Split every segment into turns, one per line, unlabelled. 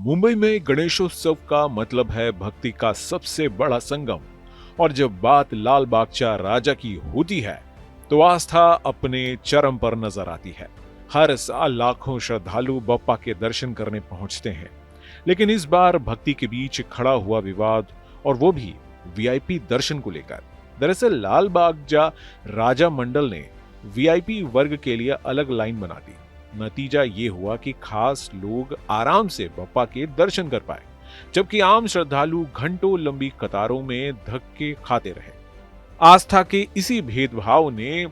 मुंबई में गणेशोत्सव का मतलब है भक्ति का सबसे बड़ा संगम। और जब बात लाल बागचा राजा की होती है तो आस्था अपने चरम पर नजर आती है। हर साल लाखों श्रद्धालु बप्पा के दर्शन करने पहुंचते हैं, लेकिन इस बार भक्ति के बीच खड़ा हुआ विवाद, और वो भी वीआईपी दर्शन को लेकर। दरअसल लाल बागचा राजा मंडल ने वीआईपी वर्ग के लिए अलग लाइन बना दी। नतीजा ये हुआ कि खास लोग आराम से बप्पा के दर्शन कर पाए, जबकि आम श्रद्धालु घंटों लंबी कतारों में धक्के खाते रहे। आस्था के इसी भेदभाव ने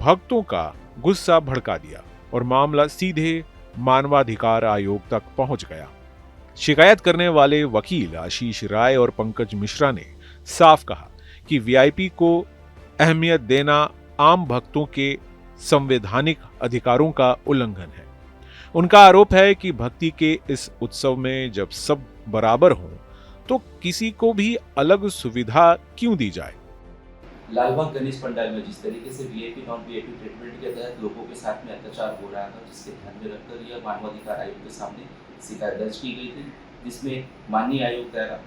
भक्तों का गुस्सा भड़का दिया और मामला सीधे मानवाधिकार आयोग तक पहुंच गया। शिकायत करने वाले वकील आशीष राय और पंकज मिश्रा ने साफ कहा कि वीआईपी को अहमियत देना आम भक्तों के संवैधानिक अधिकारों का उल्लंघन है। उनका आरोप है कि भक्ति के इस उत्सव में जब सब बराबर हों तो किसी को भी अलग सुविधा क्यों दी जाए।
लालबाग गणेश पंडाल में जिस तरीके से वीआईपी नॉन वीआईपी ट्रीटमेंट के तहत लोगों के साथ में अत्याचार हो रहा था, जिसके ध्यान में रखकर यह मानवाधिकार आयोग के सामने शिकायत दर्ज की गई थी, जिसमें माननीय आयोग द्वारा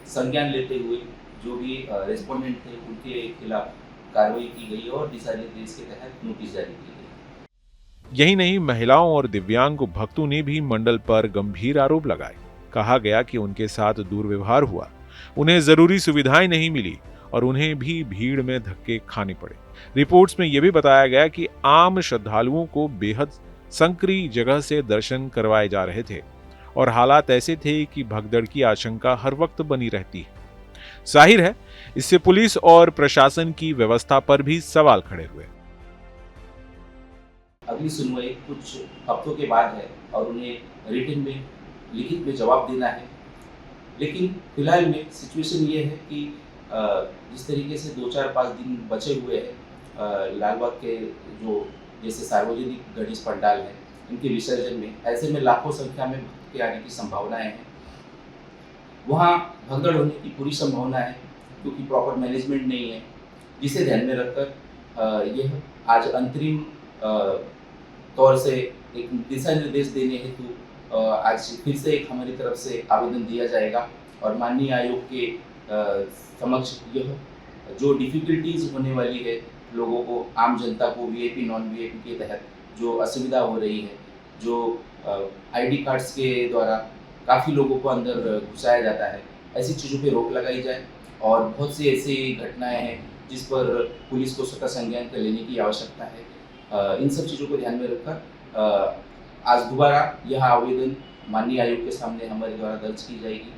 संज्ञान लेते हुए जो भी रेस्पोंडेंट थे उनके खिलाफ कार्रवाई की गई और दिशा निर्देश के तहत नोटिस जारी की गई।
यही नहीं, महिलाओं और दिव्यांग भक्तों ने भी मंडल पर गंभीर आरोप लगाए। कहा गया कि उनके साथ दुर्व्यवहार हुआ, उन्हें जरूरी सुविधाएं नहीं मिली और उन्हें भी भीड़ में धक्के खाने पड़े। रिपोर्ट्स में यह भी बताया गया कि आम श्रद्धालुओं को बेहद संकरी जगह से दर्शन करवाए जा रहे थे और हालात ऐसे थे कि भगदड़ की आशंका हर वक्त बनी रहती है। जाहिर है, इससे पुलिस और प्रशासन की व्यवस्था पर भी सवाल खड़े हुए।
अगली सुनवाई कुछ हफ्तों के बाद है और उन्हें रिटन में लिखित में जवाब देना है। लेकिन फिलहाल में सिचुएशन ये है कि जिस तरीके से 2-4-5 दिन बचे हुए हैं लालबाग के जो जैसे सार्वजनिक गणेश पंडाल है, इनके विसर्जन में ऐसे में लाखों संख्या में भक्त के आने की संभावनाएं हैं। वहाँ भगदड़ होने की पूरी संभावना है क्योंकि प्रॉपर मैनेजमेंट नहीं है, जिसे ध्यान में रखकर यह आज अंतरिम तौर से एक दिशा निर्देश देने हेतु आज फिर से एक हमारी तरफ से आवेदन दिया जाएगा और माननीय आयोग के समक्ष यह जो डिफिकल्टीज होने वाली है लोगों को, आम जनता को वीआईपी नॉन वीआईपी के तहत जो असुविधा हो रही है, जो आईडी कार्ड्स के द्वारा काफ़ी लोगों को अंदर घुसाया जाता है, ऐसी चीज़ों पे रोक लगाई जाए। और बहुत सी ऐसी घटनाएं हैं जिस पर पुलिस को स्वतः संज्ञान लेने की आवश्यकता है। इन सब चीज़ों को ध्यान में रखकर आज दोबारा यह आवेदन माननीय आयोग के सामने हमारे द्वारा दर्ज की जाएगी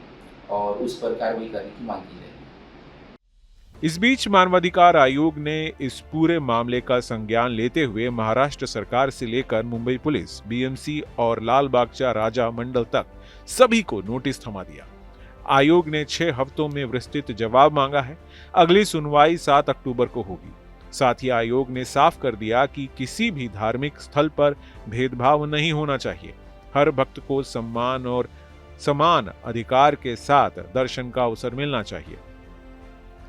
और उस पर कार्रवाई करने की मांग की जाएगी।
इस बीच मानवाधिकार आयोग ने इस पूरे मामले का संज्ञान लेते हुए महाराष्ट्र सरकार से लेकर मुंबई पुलिस, बीएमसी और लाल बागचा राजा मंडल तक सभी को नोटिस थमा दिया। आयोग ने 6 हफ्तों में विस्तृत जवाब मांगा है। अगली सुनवाई 7 अक्टूबर को होगी। साथ ही आयोग ने साफ कर दिया कि किसी भी धार्मिक स्थल पर भेदभाव नहीं होना चाहिए। हर भक्त को सम्मान और समान अधिकार के साथ दर्शन का अवसर मिलना चाहिए।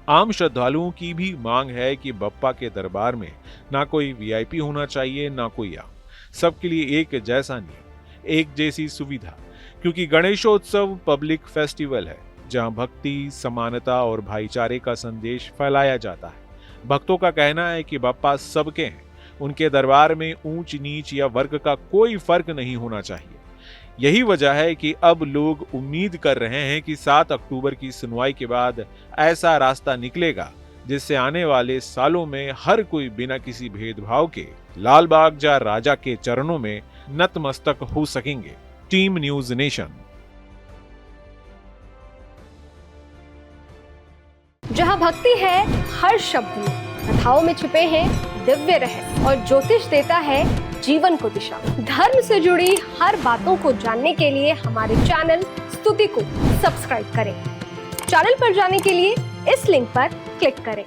आम श्रद्धालुओं की भी मांग है कि बप्पा के दरबार में ना कोई वीआईपी होना चाहिए, ना कोई आम। सबके लिए एक जैसा नियम, एक जैसी सुविधा, क्योंकि गणेशोत्सव पब्लिक फेस्टिवल है जहां भक्ति, समानता और भाईचारे का संदेश फैलाया जाता है। भक्तों का कहना है कि बप्पा सबके हैं, उनके दरबार में ऊंच नीच या वर्ग का कोई फर्क नहीं होना चाहिए। यही वजह है कि अब लोग उम्मीद कर रहे हैं कि 7 अक्टूबर की सुनवाई के बाद ऐसा रास्ता निकलेगा जिससे आने वाले सालों में हर कोई बिना किसी भेदभाव के लाल बागचा राजा के चरणों में नतमस्तक हो सकेंगे। Team news nation.
जहां भक्ति है हर शब्द में, कथाओं में छुपे हैं दिव्य रहस्य और ज्योतिष देता है जीवन को दिशा। धर्म से जुड़ी हर बातों को जानने के लिए हमारे चैनल स्तुति को सब्सक्राइब करें। चैनल पर जाने के लिए इस लिंक पर क्लिक करें।